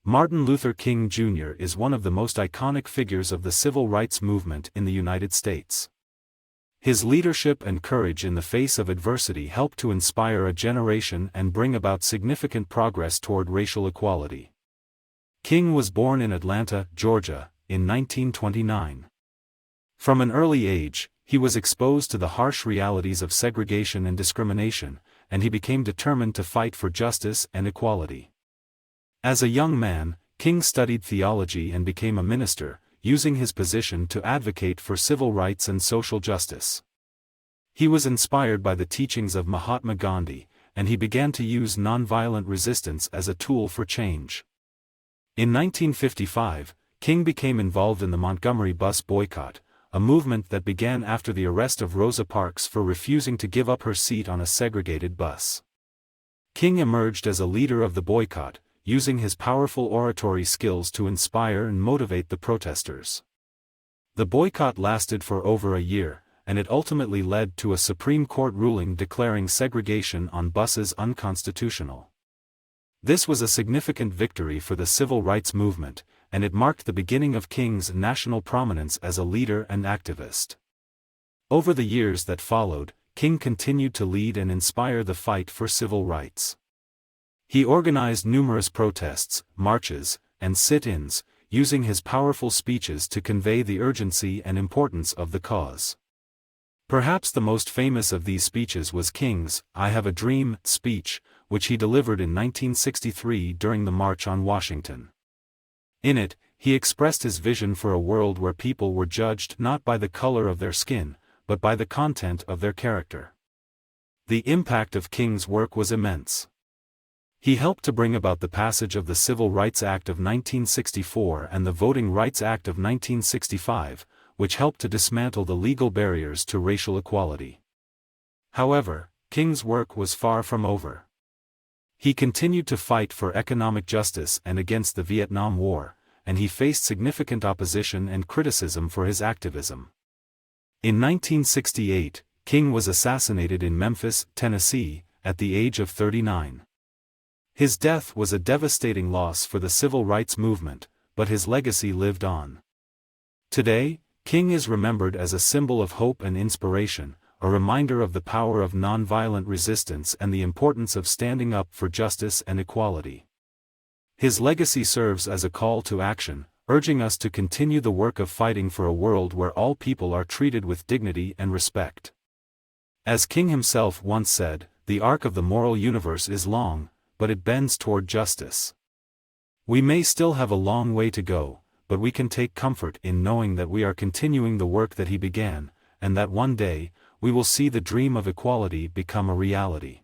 Martin Luther King Jr. is one of the most iconic figures of the civil rights movement in the United States. His leadership and courage in the face of adversity helped to inspire a generation and bring about significant progress toward racial equality. King was born in Atlanta, Georgia, in 1929. From an early age, he was exposed to the harsh realities of segregation and discrimination, and he became determined to fight for justice and equality. As a young man, King studied theology and became a minister, using his position to advocate for civil rights and social justice. He was inspired by the teachings of Mahatma Gandhi, and he began to use nonviolent resistance as a tool for change. In 1955, King became involved in the Montgomery bus boycott, a movement that began after the arrest of Rosa Parks for refusing to give up her seat on a segregated bus. King emerged as a leader of the boycott, using his powerful oratory skills to inspire and motivate the protesters. The boycott lasted for over a year, and it ultimately led to a Supreme Court ruling declaring segregation on buses unconstitutional. This was a significant victory for the civil rights movement, and it marked the beginning of King's national prominence as a leader and activist. Over the years that followed, King continued to lead and inspire the fight for civil rights. He organized numerous protests, marches, and sit-ins, using his powerful speeches to convey the urgency and importance of the cause. Perhaps the most famous of these speeches was King's "I Have a Dream" speech, which he delivered in 1963 during the March on Washington. In it, he expressed his vision for a world where people were judged not by the color of their skin, but by the content of their character. The impact of King's work was immense. He helped to bring about the passage of the Civil Rights Act of 1964 and the Voting Rights Act of 1965, which helped to dismantle the legal barriers to racial equality. However, King's work was far from over. He continued to fight for economic justice and against the Vietnam War, and he faced significant opposition and criticism for his activism. In 1968, King was assassinated in Memphis, Tennessee, at the age of 39. His death was a devastating loss for the civil rights movement, but his legacy lived on. Today, King is remembered as a symbol of hope and inspiration, a reminder of the power of nonviolent resistance and the importance of standing up for justice and equality. His legacy serves as a call to action, urging us to continue the work of fighting for a world where all people are treated with dignity and respect. As King himself once said, "The arc of the moral universe is long, but it bends toward justice." We may still have a long way to go, but we can take comfort in knowing that we are continuing the work that he began, and that one day, we will see the dream of equality become a reality.